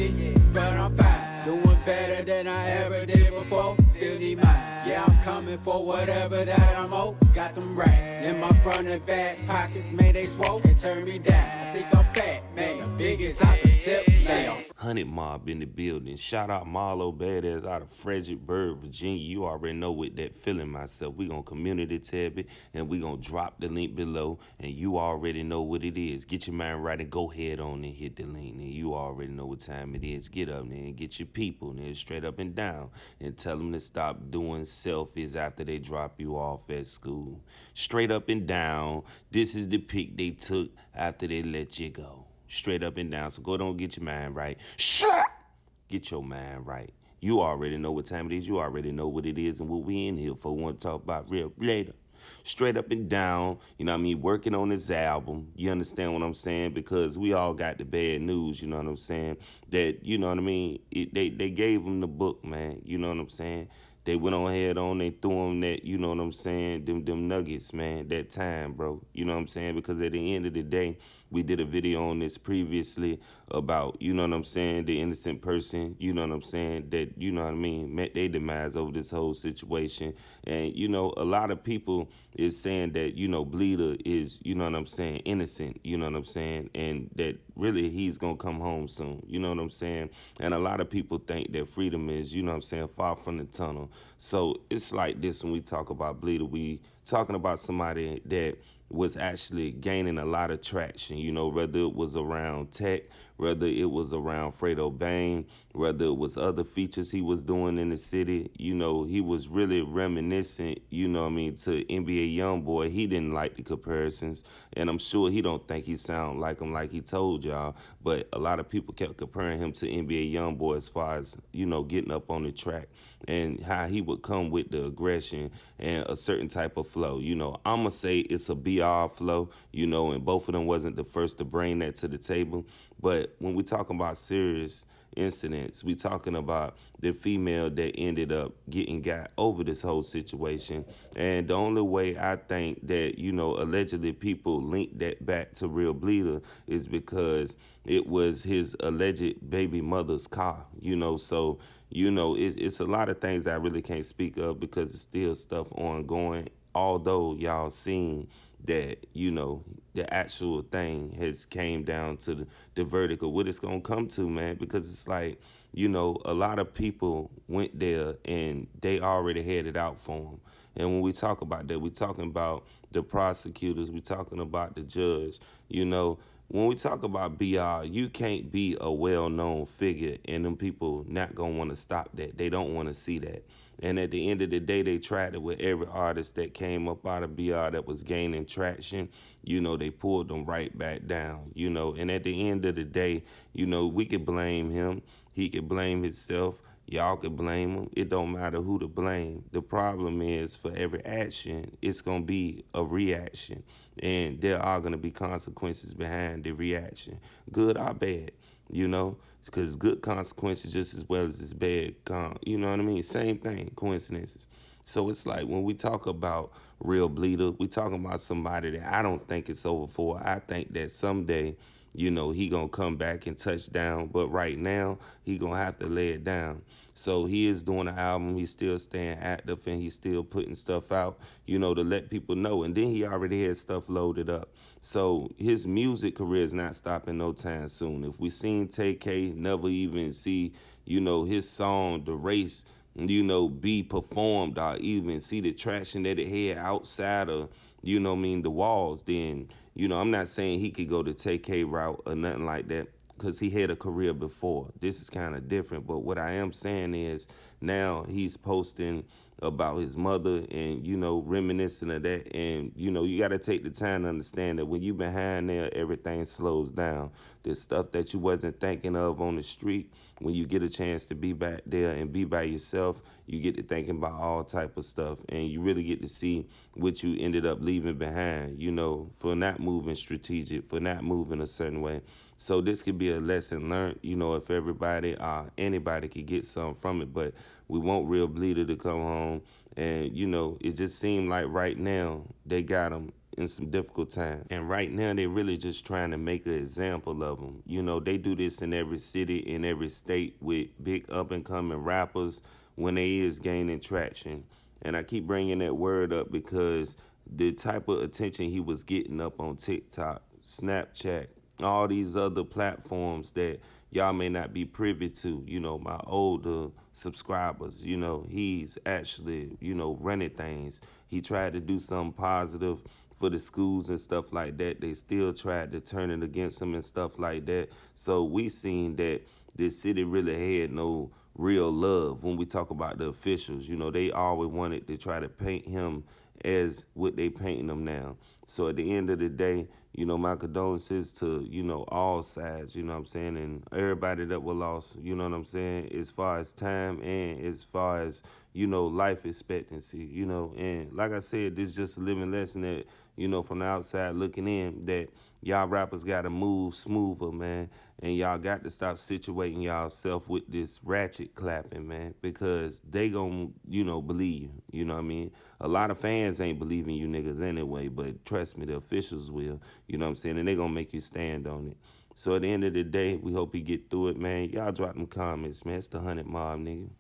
50, but I'm fine. Doing better than I ever did before. Still need mine. Yeah, I'm coming for whatever that I'm owed. Got them racks in my front and back pockets, man, they swole. Can't turn me down. I think I'm fat, man. The biggest out the sip, man. Hunted Mob in the building. Shout out Marlo Badass out of Fredericksburg, Virginia. You already know what that feeling myself. We gonna community tab it and we gonna drop the link below. And you already know what it is. Get your mind right and go ahead on and hit the link. And you already know what time it is. Get up there and get your people there straight up and down. And tell them to stop doing selfies after they drop you off at school. Straight up and down. This is the pic they took after they let you go. Straight up and down. So go don't get your mind right. Get your mind right. You already know what time it is. You already know what it is and what we in here for. We want to talk about Realbleeda. Straight up and down, you know what I mean, working on this album. You understand what I'm saying? Because we all got the bad news, you know what I'm saying? That, you know what I mean, they gave him the book, man. You know what I'm saying? They went on head on, they threw him that, you know what I'm saying, them nuggets, man, that time, bro. You know what I'm saying? Because at the end of the day, we did a video on this previously about, you know what I'm saying, the innocent person, you know what I'm saying, that, you know what I mean, met their demise over this whole situation. And, you know, a lot of people is saying that, you know, Bleeda is, you know what I'm saying, innocent, you know what I'm saying, and that really he's going to come home soon, you know what I'm saying? And a lot of people think that freedom is, you know what I'm saying, far from the tunnel. So it's like this when we talk about Bleeda. We talking about somebody that was actually gaining a lot of traction, you know, whether it was around tech, whether it was around Fredo Bang, whether it was other features he was doing in the city. You know, he was really reminiscent, you know what I mean, to NBA Youngboy. He didn't like the comparisons, and I'm sure he don't think he sound like him like he told y'all, but a lot of people kept comparing him to NBA Youngboy as far as, you know, getting up on the track and how he would come with the aggression and a certain type of flow. You know, I'm going to say it's a BR flow, you know, and both of them wasn't the first to bring that to the table. But when we talking about serious incidents, we talking about the female that ended up got over this whole situation. And the only way I think that, you know, allegedly people linked that back to Realbleeda is because it was his alleged baby mother's car, you know. So, you know, it's a lot of things I really can't speak of because it's still stuff ongoing. Although y'all seen that, you know, the actual thing has came down to the verdict of what it's going to come to, man, because it's like, you know, a lot of people went there and they already had it out for them. And when we talk about that, we talking about the prosecutors, we talking about the judge, you know. When we talk about BR, you can't be a well-known figure and them people not going to want to stop that. They don't want to see that. And at the end of the day, they tried it with every artist that came up out of BR that was gaining traction. You know, they pulled them right back down, you know. And at the end of the day, you know, we could blame him. He could blame himself. Y'all could blame him. It don't matter who to blame. The problem is for every action, it's going to be a reaction. And there are going to be consequences behind the reaction, good or bad, you know, because good consequences just as well as bad, you know what I mean? Same thing, coincidences. So it's like when we talk about Realbleeda, we talking about somebody that I don't think it's over for. I think that someday, you know, he gonna come back and touch down, but right now he gonna have to lay it down. So he is doing an album, he's still staying active, and he's still putting stuff out, you know, to let people know. And then he already had stuff loaded up. So his music career is not stopping no time soon. If we seen TK never even see, you know, his song, The Race, you know, be performed or even see the traction that it had outside of, you know what I mean, the walls, then, you know, I'm not saying he could go the TK route or nothing like that because he had a career before. This is kind of different. But what I am saying is now he's posting about his mother and, you know, reminiscing of that. And, you know, you got to take the time to understand that when you behind there, everything slows down. There's stuff that you wasn't thinking of on the street. When you get a chance to be back there and be by yourself, you get to thinking about all type of stuff. And you really get to see what you ended up leaving behind, you know, for not moving strategic, for not moving a certain way. So this could be a lesson learned, you know, if everybody, anybody could get something from it. But we want Realbleeda to come home. And, you know, it just seemed like right now they got him in some difficult times. And right now, they really just trying to make an example of them. You know, they do this in every city, in every state with big up and coming rappers when they is gaining traction. And I keep bringing that word up because the type of attention he was getting up on TikTok, Snapchat, all these other platforms that y'all may not be privy to, you know, my older subscribers, you know, he's actually, you know, running things. He tried to do something positive for the schools and stuff like that. They still tried to turn it against him and stuff like that. So we seen that this city really had no real love when we talk about the officials. You know, they always wanted to try to paint him as what they painting him now. So at the end of the day, you know, my condolences to, you know, all sides, you know what I'm saying, and everybody that was lost, you know what I'm saying, as far as time and as far as, you know, life expectancy, you know. And like I said, this is just a living lesson that, you know, from the outside looking in, that y'all rappers got to move smoother, man. And y'all got to stop situating y'all self with this ratchet clapping, man, because they gon', you know, believe you. You know what I mean? A lot of fans ain't believing you niggas anyway, but trust me, the officials will. You know what I'm saying? And they gonna make you stand on it. So at the end of the day, we hope you get through it, man. Y'all drop them comments, man. It's the 100 Mob, nigga.